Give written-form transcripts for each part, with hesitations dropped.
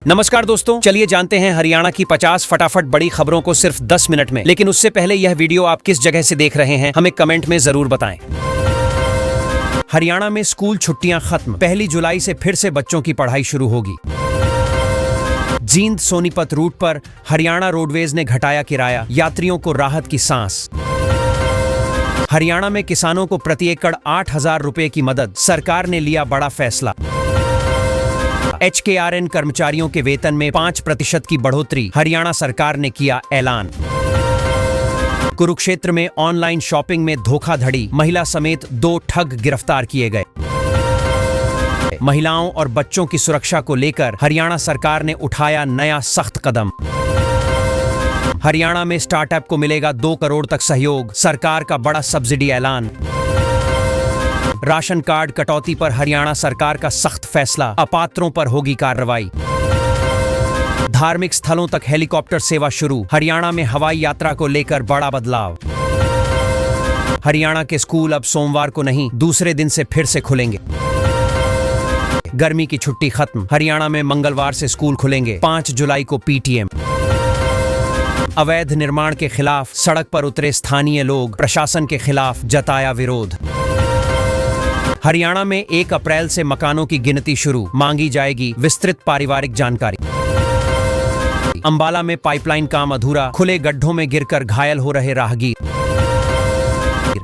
नमस्कार दोस्तों, चलिए जानते हैं हरियाणा की 50 फटाफट बड़ी खबरों को सिर्फ 10 मिनट में। लेकिन उससे पहले यह वीडियो आप किस जगह से देख रहे हैं हमें कमेंट में जरूर बताएं। हरियाणा में स्कूल छुट्टियां खत्म, 1 जुलाई से फिर से बच्चों की पढ़ाई शुरू होगी। जींद सोनीपत रूट पर हरियाणा रोडवेज ने घटाया किराया, यात्रियों को राहत की सांस। हरियाणा में किसानों को प्रति एकड़ 8,000 रुपए की मदद, सरकार ने लिया बड़ा फैसला। HKRN कर्मचारियों के वेतन में 5% की बढ़ोतरी, हरियाणा सरकार ने किया ऐलान। कुरुक्षेत्र में ऑनलाइन शॉपिंग में धोखाधड़ी, महिला समेत 2 ठग गिरफ्तार किए गए। महिलाओं और बच्चों की सुरक्षा को लेकर हरियाणा सरकार ने उठाया नया सख्त कदम। हरियाणा में स्टार्टअप को मिलेगा 2 करोड़ तक सहयोग, सरकार का बड़ा सब्सिडी ऐलान। राशन कार्ड कटौती पर हरियाणा सरकार का सख्त फैसला, अपात्रों पर होगी कार्रवाई। धार्मिक स्थलों तक हेलीकॉप्टर सेवा शुरू, हरियाणा में हवाई यात्रा को लेकर बड़ा बदलाव। हरियाणा के स्कूल अब सोमवार को नहीं, दूसरे दिन से फिर से खुलेंगे। गर्मी की छुट्टी खत्म, हरियाणा में मंगलवार से स्कूल खुलेंगे, 5 जुलाई को PTM। अवैध निर्माण के खिलाफ सड़क पर उतरे स्थानीय लोग, प्रशासन के खिलाफ जताया विरोध। हरियाणा में 1 अप्रैल से मकानों की गिनती शुरू, मांगी जाएगी विस्तृत पारिवारिक जानकारी। अंबाला में पाइपलाइन काम अधूरा, खुले गड्ढों में गिरकर घायल हो रहे राहगीर।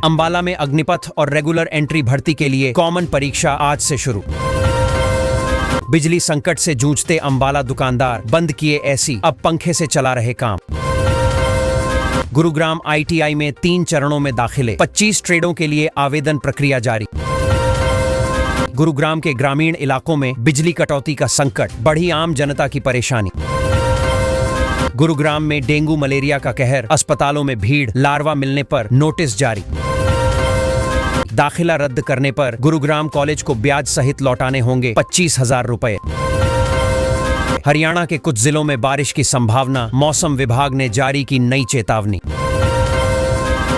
अंबाला में अग्निपथ और रेगुलर एंट्री भर्ती के लिए कॉमन परीक्षा आज से शुरू। बिजली संकट से जूझते अंबाला दुकानदार, बंद किए AC, अब पंखे से चला रहे काम। गुरुग्राम ITI में 3 चरणों में दाखिले, 25 ट्रेडों के लिए आवेदन प्रक्रिया जारी। गुरुग्राम के ग्रामीण इलाकों में बिजली कटौती का संकट, बढ़ी आम जनता की परेशानी। गुरुग्राम में डेंगू मलेरिया का कहर, अस्पतालों में भीड़, लार्वा मिलने पर नोटिस जारी। दाखिला रद्द करने पर गुरुग्राम कॉलेज को ब्याज सहित लौटाने होंगे 25,000 रुपए। हरियाणा के कुछ जिलों में बारिश की संभावना, मौसम विभाग ने जारी की नई चेतावनी।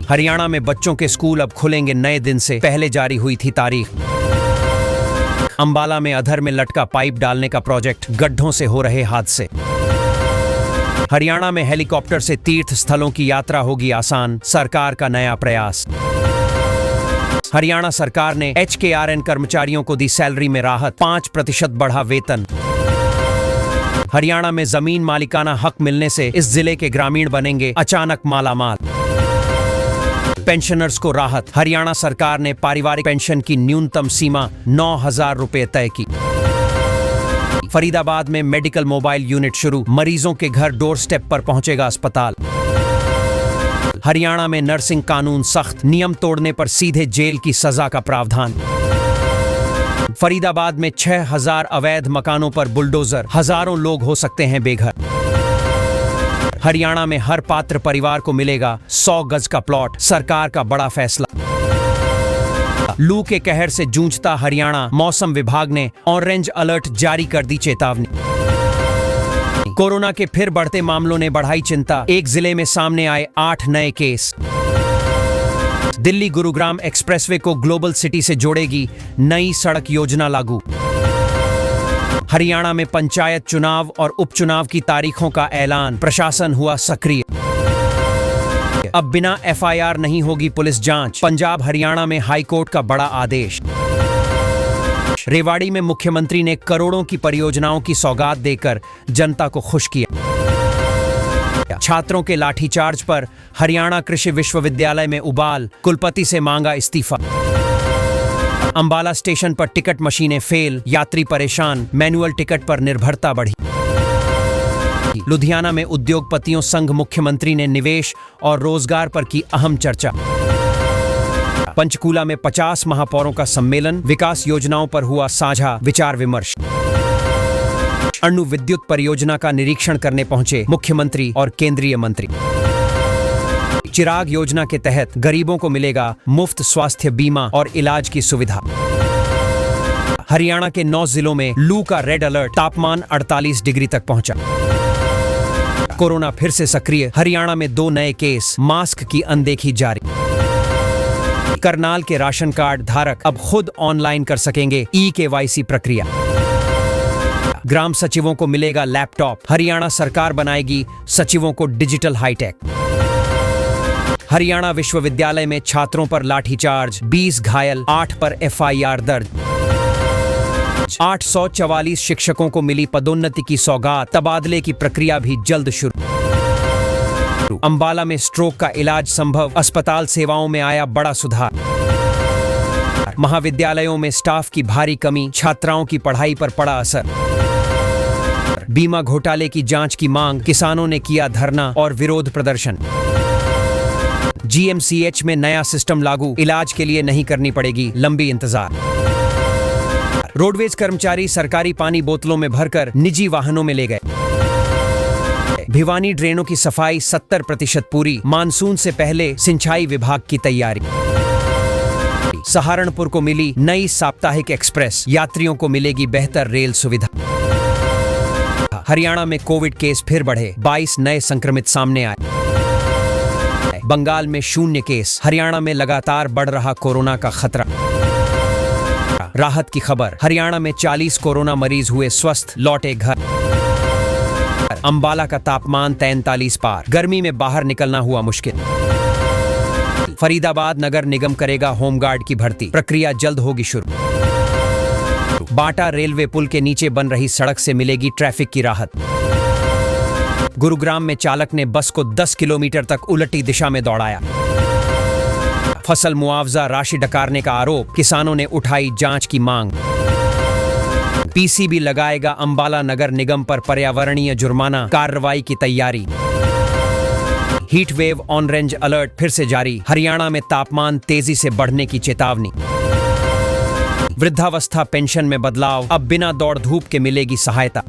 हरियाणा में बच्चों के स्कूल अब खुलेंगे नए दिन से, पहले जारी हुई थी तारीख। अंबाला में अधर में लटका पाइप डालने का प्रोजेक्ट, गड्ढों से हो रहे हादसे। हरियाणा में हेलीकॉप्टर से तीर्थ स्थलों की यात्रा होगी आसान, सरकार का नया प्रयास। हरियाणा सरकार ने HKRN कर्मचारियों को दी सैलरी में राहत, 5% बढ़ा वेतन। हरियाणा में जमीन मालिकाना हक मिलने से इस जिले के ग्रामीण बनेंगे अचानक मालामाल। पेंशनर्स को राहत, हरियाणा सरकार ने पारिवारिक पेंशन की न्यूनतम सीमा 9,000 रुपए तय की। फरीदाबाद में मेडिकल मोबाइल यूनिट शुरू, मरीजों के घर डोर स्टेप पर पहुंचेगा अस्पताल। हरियाणा में नर्सिंग कानून सख्त, नियम तोड़ने पर सीधे जेल की सजा का प्रावधान। फरीदाबाद में 6,000 अवैध मकानों पर बुलडोजर, हजारों लोग हो सकते हैं बेघर। हरियाणा में हर पात्र परिवार को मिलेगा 100 गज का प्लॉट, सरकार का बड़ा फैसला। लू के कहर से जूझता हरियाणा, मौसम विभाग ने ऑरेंज अलर्ट जारी कर दी चेतावनी। कोरोना के फिर बढ़ते मामलों ने बढ़ाई चिंता, एक जिले में सामने आए 8 नए केस। दिल्ली गुरुग्राम एक्सप्रेसवे को ग्लोबल सिटी से जोड़ेगी नई सड़क योजना लागू। हरियाणा में पंचायत चुनाव और उपचुनाव की तारीखों का ऐलान, प्रशासन हुआ सक्रिय। अब बिना FIR नहीं होगी पुलिस जांच, पंजाब हरियाणा में हाईकोर्ट का बड़ा आदेश। रेवाड़ी में मुख्यमंत्री ने करोड़ों की परियोजनाओं की सौगात देकर जनता को खुश किया। छात्रों के लाठीचार्ज पर हरियाणा कृषि विश्वविद्यालय में उबाल, कुलपति से मांगा इस्तीफा। अंबाला स्टेशन पर टिकट मशीनें फेल, यात्री परेशान, मैनुअल टिकट पर निर्भरता बढ़ी। लुधियाना में उद्योगपतियों संघ मुख्यमंत्री ने निवेश और रोजगार पर की अहम चर्चा। पंचकूला में 50 महापौरों का सम्मेलन, विकास योजनाओं पर हुआ साझा विचार विमर्श। अणु विद्युत परियोजना का निरीक्षण करने पहुंचे मुख्यमंत्री और केंद्रीय मंत्री। चिराग योजना के तहत गरीबों को मिलेगा मुफ्त स्वास्थ्य बीमा और इलाज की सुविधा। हरियाणा के 9 जिलों में लू का रेड अलर्ट, तापमान 48 डिग्री तक पहुंचा। कोरोना फिर से सक्रिय, हरियाणा में 2 नए केस, मास्क की अनदेखी जारी। करनाल के राशन कार्ड धारक अब खुद ऑनलाइन कर सकेंगे EKYC प्रक्रिया। ग्राम सचिवों को मिलेगा लैपटॉप। हरियाणा सरकार बनाएगी सचिवों को डिजिटल हाईटेक। हरियाणा विश्वविद्यालय में छात्रों पर लाठीचार्ज, 20 घायल, 8 पर एफआईआर दर्ज। 844 शिक्षकों को मिली पदोन्नति की सौगात, तबादले की प्रक्रिया भी जल्द शुरू। अंबाला में स्ट्रोक का इलाज संभव, अस्पताल सेवाओं में आया बड़ा सुधार। महाविद्यालयों में स्टाफ की भारी कमी, छात्राओं की पढ़ाई पर पड़ा असर। बीमा घोटाले की जांच की मांग, किसानों ने किया धरना और विरोध प्रदर्शन। जीएमसीएच में नया सिस्टम लागू, इलाज के लिए नहीं करनी पड़ेगी लंबी इंतजार। रोडवेज कर्मचारी सरकारी पानी बोतलों में भरकर निजी वाहनों में ले गए। भिवानी ड्रेनों की सफाई 70% पूरी, मानसून से पहले सिंचाई विभाग की तैयारी। सहारनपुर को मिली नई साप्ताहिक एक्सप्रेस, यात्रियों को मिलेगी बेहतर रेल सुविधा। हरियाणा में कोविड केस फिर बढ़े, 22 नए संक्रमित सामने आए। बंगाल में 0 केस, हरियाणा में लगातार बढ़ रहा कोरोना का खतरा। राहत की खबर, हरियाणा में 40 कोरोना मरीज हुए स्वस्थ, लौटे घर। अंबाला का तापमान 43 पार, गर्मी में बाहर निकलना हुआ मुश्किल। फरीदाबाद नगर निगम करेगा होमगार्ड की भर्ती, प्रक्रिया जल्द होगी शुरू। बाटा रेलवे पुल के नीचे बन रही सड़क से मिलेगी ट्रैफिक की राहत। गुरुग्राम में चालक ने बस को 10 किलोमीटर तक उलटी दिशा में दौड़ाया। फसल मुआवजा राशि डकारने का आरोप, किसानों ने उठाई जांच की मांग। पीसीबी लगाएगा अंबाला नगर निगम पर पर्यावरणीय जुर्माना, कार्रवाई की तैयारी। हीट वेव ऑरेंज अलर्ट फिर से जारी, हरियाणा में तापमान तेजी से बढ़ने की चेतावनी। वृद्धावस्था पेंशन में बदलाव, अब बिना दौड़ धूप के मिलेगी सहायता।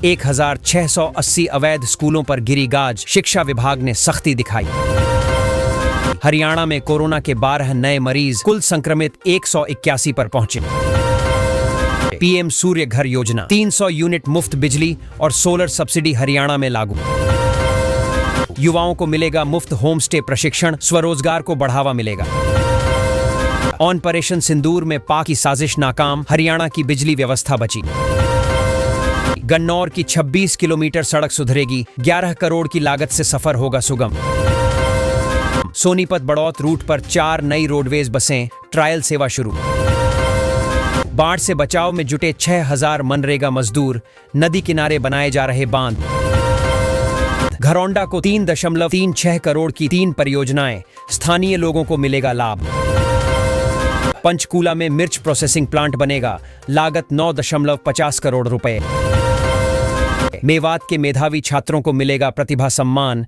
1680 अवैध स्कूलों पर गिरी गाज, शिक्षा विभाग ने सख्ती दिखाई। हरियाणा में कोरोना के 12 नए मरीज, कुल संक्रमित 181 पर पहुंचे। पीएम सूर्य घर योजना, 300 यूनिट मुफ्त बिजली और सोलर सब्सिडी हरियाणा में लागू। युवाओं को मिलेगा मुफ्त होम स्टे प्रशिक्षण, स्वरोजगार को बढ़ावा मिलेगा। ऑपरेशन सिंदूर में पाक की साजिश नाकाम, हरियाणा की बिजली व्यवस्था बची। गन्नौर की 26 किलोमीटर सड़क सुधरेगी, 11 करोड़ की लागत से सफर होगा सुगम। सोनीपत बड़ौत रूट पर 4 नई रोडवेज बसें, ट्रायल सेवा शुरू। बाढ़ से बचाव में जुटे 6000 मनरेगा मजदूर, नदी किनारे बनाए जा रहे बांध। घरौंडा को 3.36 करोड़ की 3 परियोजनाएं, स्थानीय लोगों को मिलेगा लाभ। पंचकूला में मिर्च प्रोसेसिंग प्लांट बनेगा, लागत 9.50 करोड़ रुपए। मेवात के मेधावी छात्रों को मिलेगा प्रतिभा सम्मान,